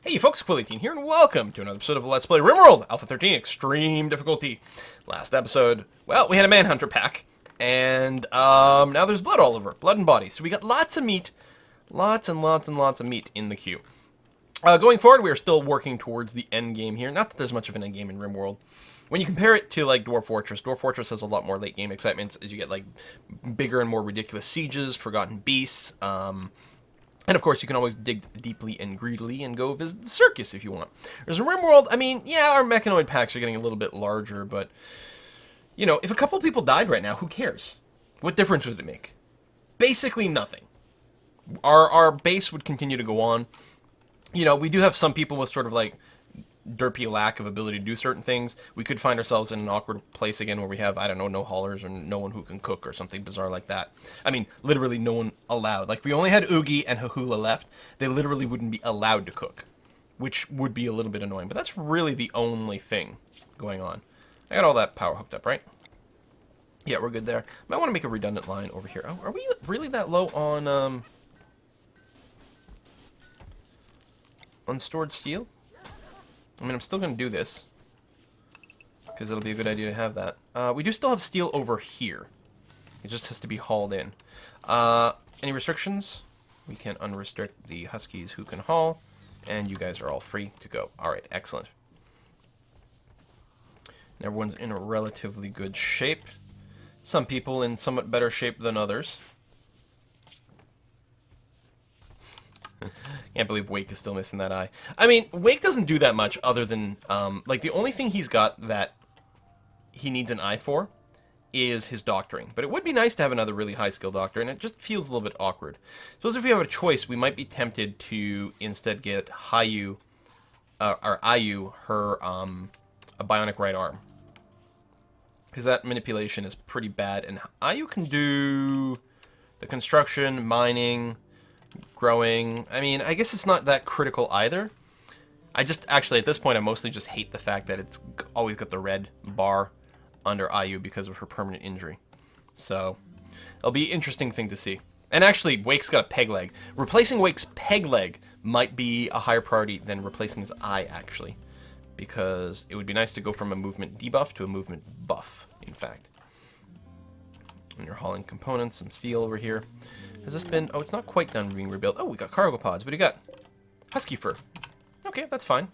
Hey folks, Quilly18 here, and welcome to another episode of Let's Play RimWorld, Alpha 13, Extreme Difficulty. Last episode, well, we had a Manhunter pack, and now there's blood all over, blood and bodies. So we got lots of meat, lots and lots and lots of meat in the queue. Going forward, we are still working towards the end game here. Not that there's much of an end game in RimWorld. When you compare it to, like, Dwarf Fortress has a lot more late game excitement as you get, like, bigger and more ridiculous sieges, forgotten beasts, and of course, you can always dig deeply and greedily and go visit the circus if you want. Whereas in RimWorld, I mean, yeah, our mechanoid packs are getting a little bit larger, but, you know, if a couple of people died right now, who cares? What difference would it make? Basically nothing. Our base would continue to go on. You know, we do have some people with sort of, like, derpy lack of ability to do certain things. We could find ourselves in an awkward place again where we have, I don't know, no haulers or no one who can cook or something bizarre like that. I mean, literally no one allowed. Like, if we only had Oogie and Hahula left, they literally wouldn't be allowed to cook, which would be a little bit annoying. But that's really the only thing going on. I got all that power hooked up, right? Yeah, we're good there. Might want to make a redundant line over here. Oh, are we really that low on stored steel? I mean, I'm still going to do this, because it'll be a good idea to have that. We do still have steel over here. It just has to be hauled in. Any restrictions? We can unrestrict the Huskies who can haul, and you guys are all free to go. Alright, excellent. Everyone's in a relatively good shape. Some people in somewhat better shape than others. Can't believe Wake is still missing that eye. I mean, Wake doesn't do that much other than, like, the only thing he's got that he needs an eye for is his doctoring. But it would be nice to have another really high-skill doctor, and it just feels a little bit awkward. Suppose if we have a choice, we might be tempted to instead get Hayu, or Ayu, her, a bionic right arm. Because that manipulation is pretty bad, and Ayu can do the construction, mining, growing. I mean, I guess it's not that critical either. I just, actually, at this point, I mostly just hate the fact that it's always got the red bar under Ayu because of her permanent injury. So, it'll be an interesting thing to see. And actually, Wake's got a peg leg. Replacing Wake's peg leg might be a higher priority than replacing his eye, actually. Because it would be nice to go from a movement debuff to a movement buff, in fact. And you're hauling components, some steel over here. Has this been... Oh, it's not quite done being rebuilt. Oh, we got cargo pods. What do you got? Husky fur. Okay, that's fine.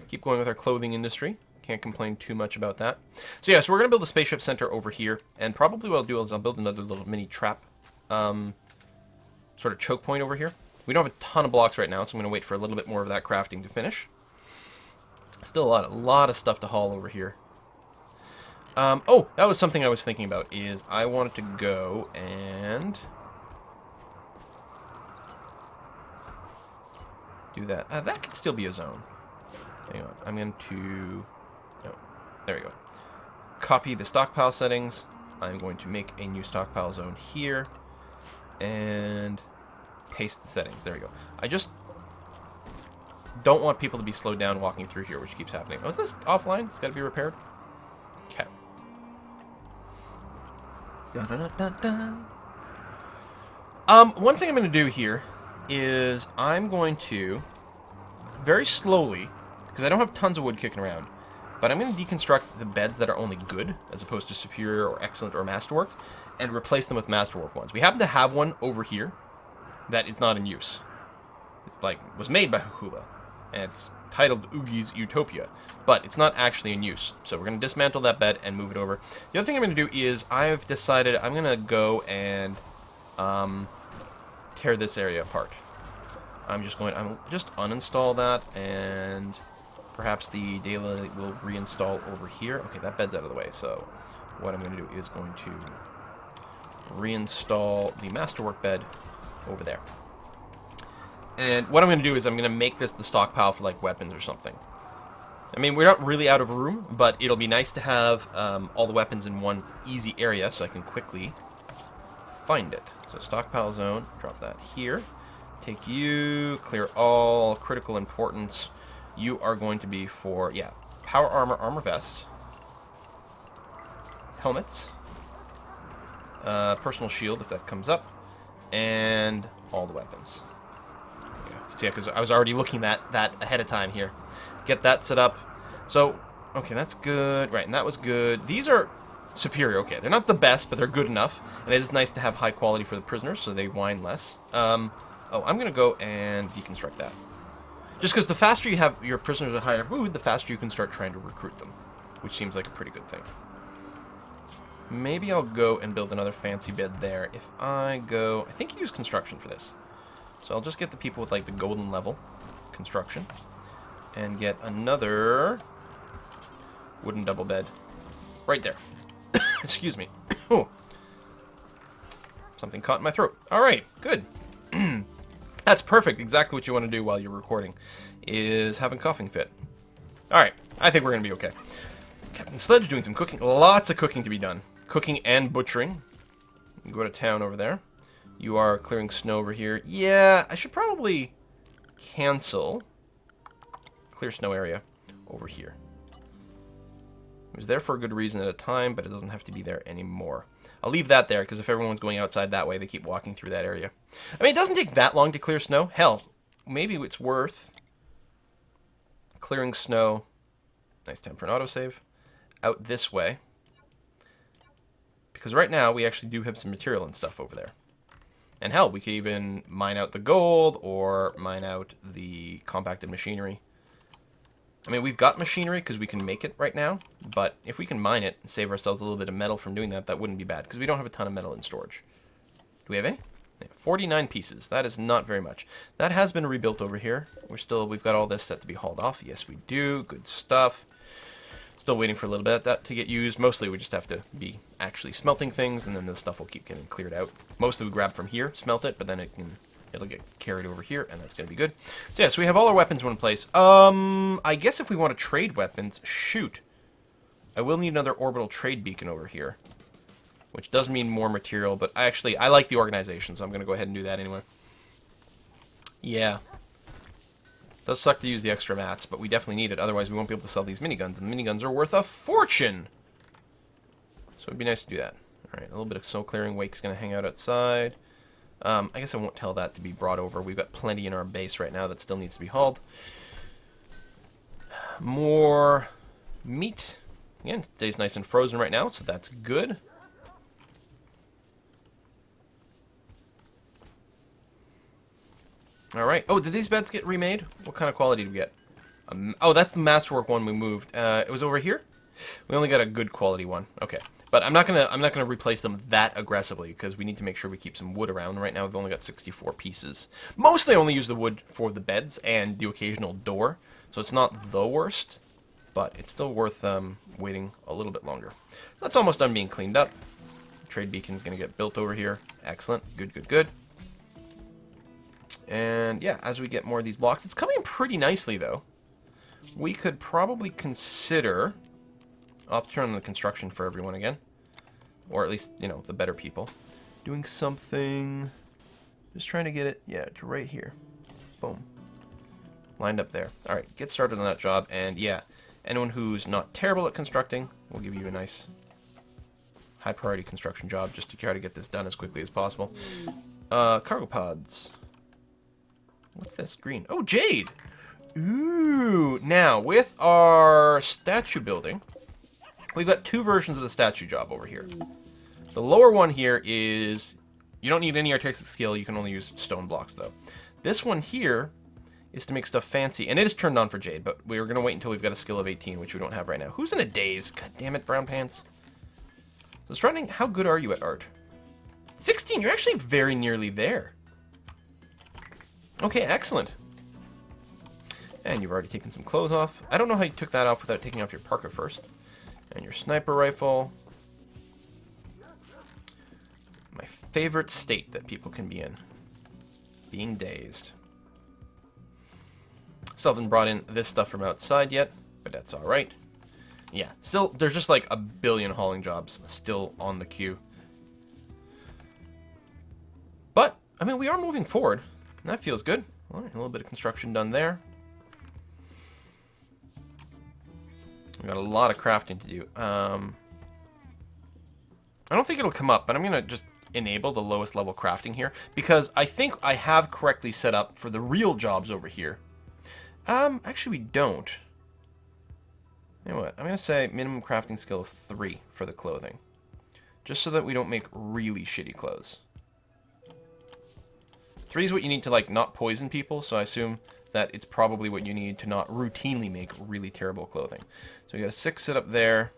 Keep going with our clothing industry. Can't complain too much about that. So yeah, so we're going to build a spaceship center over here. And probably what I'll do is I'll build another little mini trap sort of choke point over here. We don't have a ton of blocks right now, so I'm going to wait for a little bit more of that crafting to finish. Still a lot of stuff to haul over here. Oh, that was something I was thinking about, is I wanted to go and do that. That could still be a zone. Hang on, I'm going to... No, there we go. Copy the stockpile settings. I'm going to make a new stockpile zone here. And paste the settings. There we go. I just don't want people to be slowed down walking through here, which keeps happening. Oh, is this offline? It's got to be repaired? Okay. One thing I'm going to do here is I'm going to, very slowly, because I don't have tons of wood kicking around, but I'm going to deconstruct the beds that are only good, as opposed to superior or excellent or masterwork, and replace them with masterwork ones. We happen to have one over here that is not in use. It's like, was made by Hahula, and it's titled Oogie's Utopia, but it's not actually in use. So we're going to dismantle that bed and move it over. The other thing I'm going to do is I've decided I'm going to go and tear this area apart. I'm just uninstall that, and perhaps the daylight will reinstall over here. Okay, that bed's out of the way, so what I'm going to do is going to reinstall the masterwork bed over there. And what I'm going to do is I'm going to make this the stockpile for, like, weapons or something. I mean, we're not really out of room, but it'll be nice to have all the weapons in one easy area so I can quickly find it. So stockpile zone, drop that here. Take you, clear all, critical importance. You are going to be for, yeah, power armor, armor vest, helmets, personal shield if that comes up, and all the weapons. See, because I was already looking at that ahead of time here. Get that set up. So, okay, that's good. Right, and that was good. These are superior. Okay, they're not the best, but they're good enough. And it is nice to have high quality for the prisoners, so they whine less. Oh, I'm going to go and deconstruct that. Just because the faster you have your prisoners at higher mood, the faster you can start trying to recruit them. Which seems like a pretty good thing. Maybe I'll go and build another fancy bed there. If I go... I think you use construction for this. So I'll just get the people with, like, the golden level construction. And get another wooden double bed. Right there. Excuse me. Oh. Something caught in my throat. Alright, good. That's perfect. Exactly what you want to do while you're recording. Is having coughing fit. Alright, I think we're going to be okay. Captain Sledge doing some cooking. Lots of cooking to be done. Cooking and butchering. Go to town over there. You are clearing snow over here. Yeah, I should probably cancel clear snow area over here. It was there for a good reason at a time, but it doesn't have to be there anymore. I'll leave that there, because if everyone's going outside that way, they keep walking through that area. I mean, it doesn't take that long to clear snow. Hell, maybe it's worth clearing snow. Nice time for an autosave. Out this way. Because right now, we actually do have some material and stuff over there. And hell, we could even mine out the gold, or mine out the compacted machinery. I mean, we've got machinery because we can make it right now, but if we can mine it and save ourselves a little bit of metal from doing that, that wouldn't be bad, because we don't have a ton of metal in storage. Do we have any? Yeah, 49 pieces. That is not very much. That has been rebuilt over here. We've got all this set to be hauled off. Yes, we do. Good stuff. Still waiting for a little bit of that to get used. Mostly we just have to be actually smelting things, and then this stuff will keep getting cleared out. Mostly we grab from here, smelt it, but then it'll get carried over here, and that's going to be good. So yeah, so we have all our weapons in one place. I guess if we want to trade weapons, shoot. I will need another orbital trade beacon over here. Which does mean more material, but I like the organization, so I'm going to go ahead and do that anyway. Yeah. Does suck to use the extra mats, but we definitely need it. Otherwise, we won't be able to sell these miniguns, and the miniguns are worth a fortune! So it'd be nice to do that. Alright, a little bit of snow clearing. Wake's going to hang out outside. I guess I won't tell that to be brought over. We've got plenty in our base right now that still needs to be hauled. More meat. Again, it stays nice and frozen right now, so that's good. Alright. Oh, did these beds get remade? What kind of quality did we get? Oh, that's the Masterwork one we moved. It was over here? We only got a good quality one. Okay. But I'm not gonna replace them that aggressively, because we need to make sure we keep some wood around. Right now we've only got 64 pieces. Mostly I only use the wood for the beds and the occasional door, so it's not the worst, but it's still worth waiting a little bit longer. That's almost done being cleaned up. Trade beacon's gonna get built over here. Excellent. Good, good, good. And yeah, as we get more of these blocks, it's coming in pretty nicely though. We could probably consider... I'll have to turn on the construction for everyone again. Or at least, you know, the better people. Doing something... Just trying to get it, yeah, to right here. Boom. Lined up there. Alright, get started on that job. And yeah, anyone who's not terrible at constructing, we'll give you a nice high priority construction job just to try to get this done as quickly as possible. Cargo pods. What's this? Green. Oh, jade! Ooh! Now, with our statue building... We've got two versions of the statue job over here. The lower one here is... You don't need any artistic skill, you can only use stone blocks, though. This one here is to make stuff fancy, and it is turned on for jade, but we're going to wait until we've got a skill of 18, which we don't have right now. Who's in a daze? God damn it, brown pants. So Strutting, how good are you at art? 16, you're actually very nearly there. Okay, excellent. And you've already taken some clothes off. I don't know how you took that off without taking off your parka first. And your sniper rifle. My favorite state that people can be in. Being dazed. Still haven't brought in this stuff from outside yet, but that's alright. Yeah, still, there's just like a billion hauling jobs still on the queue. But, I mean, we are moving forward. And that feels good. Alright, a little bit of construction done there. We've got a lot of crafting to do. I don't think it'll come up, but I'm going to just enable the lowest level crafting here, because I think I have correctly set up for the real jobs over here. Actually we don't. You know what, I'm going to say minimum crafting skill of 3 for the clothing. Just so that we don't make really shitty clothes. 3 is what you need to, like, not poison people, so I assume that it's probably what you need to not routinely make really terrible clothing. So we got a 6 set up there,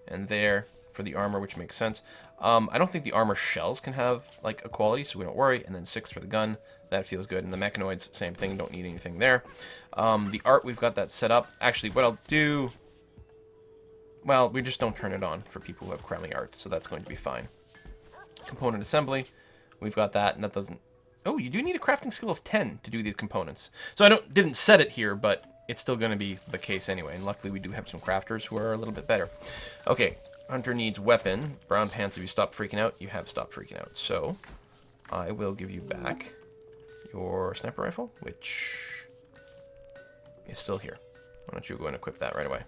and there for the armor, which makes sense. I don't think the armor shells can have, like, a quality, so we don't worry. And then 6 for the gun. That feels good. And the mechanoids, same thing, don't need anything there. The art, we've got that set up. Actually, what I'll do... Well, we just don't turn it on for people who have crowley art, so that's going to be fine. Component assembly, we've got that, and that doesn't... Oh, you do need a crafting skill of 10 to do these components. So I didn't set it here, but it's still going to be the case anyway. And luckily, we do have some crafters who are a little bit better. Okay, Hunter needs weapon. Brown pants, if you stop freaking out, you have stopped freaking out. So I will give you back your sniper rifle, which is still here. Why don't you go and equip that right away?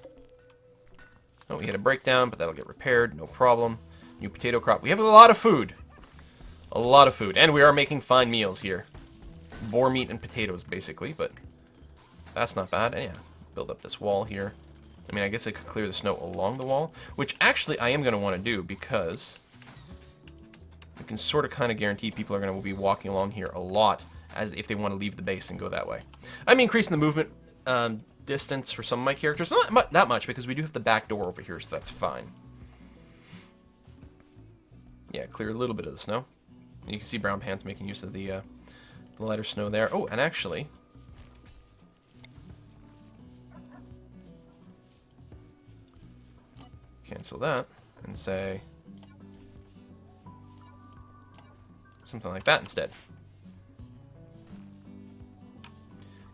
Oh, we had a breakdown, but that'll get repaired, no problem. New potato crop. We have a lot of food. A lot of food. And we are making fine meals here. Boar meat and potatoes, basically, but that's not bad. And yeah, build up this wall here. I mean, I guess I could clear the snow along the wall, which actually I am going to want to do because we can sort of kind of guarantee people are going to be walking along here a lot as if they want to leave the base and go that way. I'm increasing the movement distance for some of my characters. Not that much, because we do have the back door over here, so that's fine. Yeah, clear a little bit of the snow. You can see Brown Pants making use of the lighter snow there. Oh, and actually... cancel that and say... something like that instead.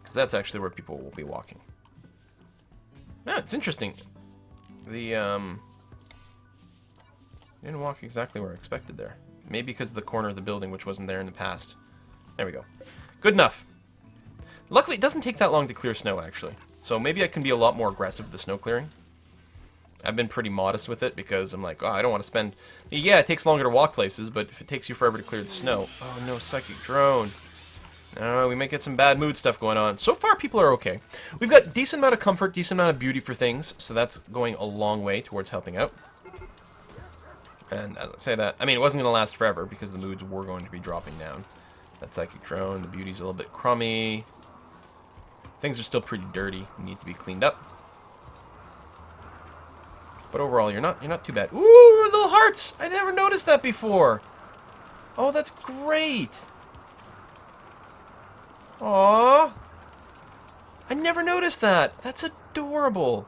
Because that's actually where people will be walking. Yeah, it's interesting. The, didn't walk exactly where I expected there. Maybe because of the corner of the building, which wasn't there in the past. There we go. Good enough. Luckily, it doesn't take that long to clear snow, actually. So maybe I can be a lot more aggressive with the snow clearing. I've been pretty modest with it because I'm like, oh, I don't want to spend... Yeah, it takes longer to walk places, but if it takes you forever to clear the snow... Oh, no, psychic drone. We might get some bad mood stuff going on. So far, people are okay. We've got decent amount of comfort, decent amount of beauty for things, so that's going a long way towards helping out. And as I say that, I mean, it wasn't going to last forever because the moods were going to be dropping down. That psychic drone, the beauty's a little bit crummy. Things are still pretty dirty, need to be cleaned up. But overall, you're not too bad. Ooh, little hearts! I never noticed that before. Oh, that's great. Aww. I never noticed that. That's adorable.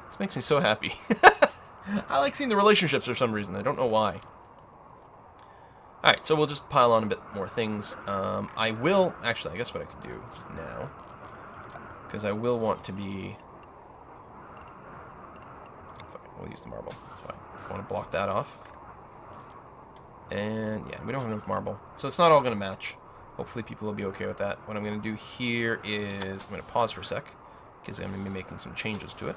This makes me so happy. I like seeing the relationships for some reason. I don't know why. Alright, so we'll just pile on a bit more things. I will... Actually, I guess what I could do now... Because I will want to be... We'll use the marble. That's fine. I want to block that off. And yeah, we don't have enough marble. So it's not all going to match. Hopefully people will be okay with that. What I'm going to do here is... I'm going to pause for a sec. Because I'm going to be making some changes to it.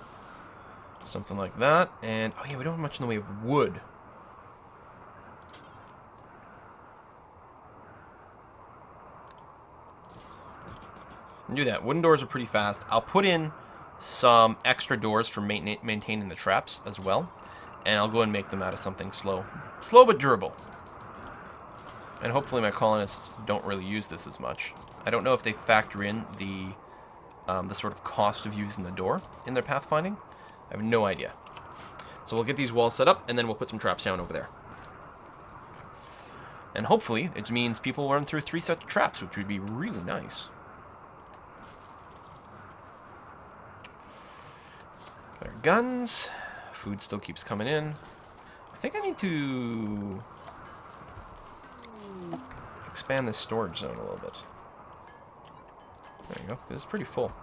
Something like that. And, oh yeah, we don't have much in the way of wood. Do that. Wooden doors are pretty fast. I'll put in some extra doors for maintaining the traps as well. And I'll go and make them out of something slow. Slow but durable. And hopefully my colonists don't really use this as much. I don't know if they factor in the sort of cost of using the door in their pathfinding. I have no idea. So we'll get these walls set up, and then we'll put some traps down over there. And hopefully it means people will run through 3 sets of traps, which would be really nice. Got our guns. Food still keeps coming in. I think I need to expand this storage zone a little bit. There you go. It's pretty full.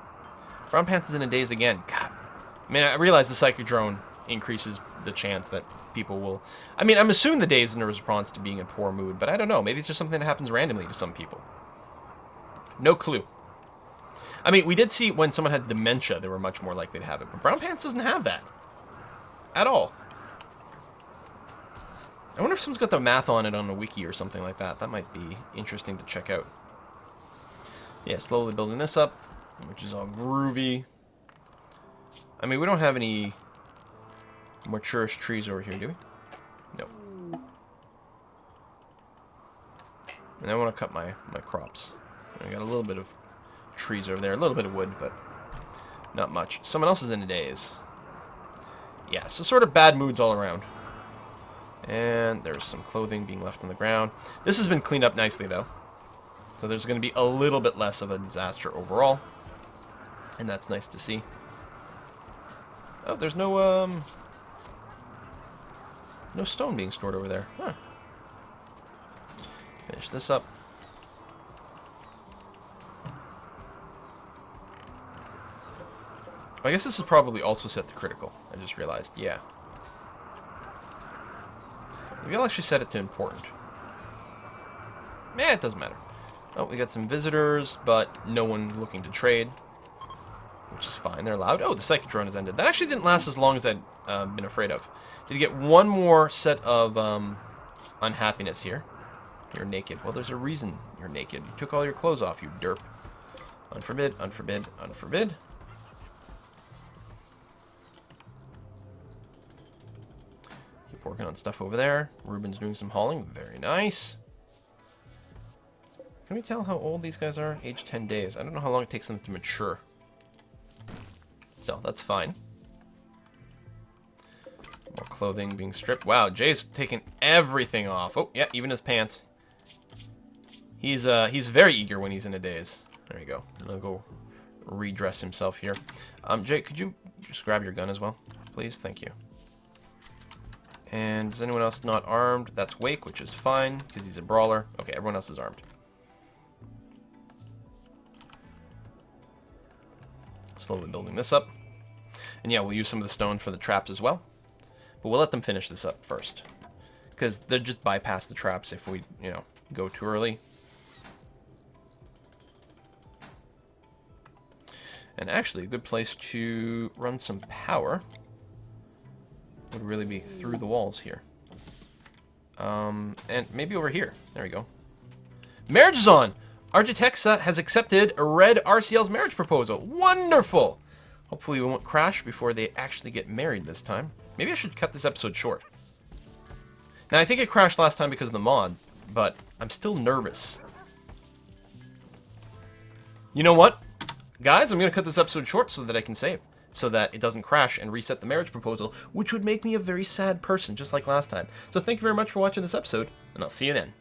Brown Pants is in a daze again. God. I mean, I realize the psychic drone increases the chance that people will... I mean, I'm assuming the daze is in a response to being in poor mood, but I don't know. Maybe it's just something that happens randomly to some people. No clue. I mean, we did see when someone had dementia, they were much more likely to have it. But Brown Pants doesn't have that. At all. I wonder if someone's got the math on it on a wiki or something like that. That might be interesting to check out. Yeah, slowly building this up, which is all groovy. I mean, we don't have any mature trees over here, do we? No. And I want to cut my crops. I got a little bit of trees over there, a little bit of wood, but not much. Someone else is in a daze. Yeah, so sort of bad moods all around. And there's some clothing being left on the ground. This has been cleaned up nicely, though. So there's going to be a little bit less of a disaster overall. And that's nice to see. Oh, there's no stone being stored over there. Huh. Finish this up. I guess this is probably also set to critical. I just realized. Yeah. Maybe I'll actually set it to important. It doesn't matter. Oh, we got some visitors, but no one looking to trade. Which is fine. They're allowed. Oh, the psychic drone has ended. That actually didn't last as long as I'd been afraid of. Did you get one more set of unhappiness here? You're naked. Well, there's a reason you're naked. You took all your clothes off, you derp. Unforbid, unforbid, unforbid. Keep working on stuff over there. Ruben's doing some hauling. Very nice. Can we tell how old these guys are? Age 10 days. I don't know how long it takes them to mature. So, that's fine. More clothing being stripped. Wow, Jay's taking everything off. Oh, yeah, even his pants. He's very eager when he's in a daze. There you go. And I'll go redress himself here. Jay, could you just grab your gun as well, please? Thank you. And is anyone else not armed? That's Wake, which is fine, because he's a brawler. Okay, everyone else is armed. Slowly building this up. And yeah, we'll use some of the stone for the traps as well. But we'll let them finish this up first. Because they'll just bypass the traps if we, go too early. And actually, a good place to run some power would really be through the walls here. And maybe over here. There we go. Marriage is on! Argitexa has accepted Red RCL's marriage proposal. Wonderful! Hopefully we won't crash before they actually get married this time. Maybe I should cut this episode short. Now, I think it crashed last time because of the mod, but I'm still nervous. You know what? Guys, I'm going to cut this episode short so that I can save. So that it doesn't crash and reset the marriage proposal, which would make me a very sad person, just like last time. So thank you very much for watching this episode, and I'll see you then.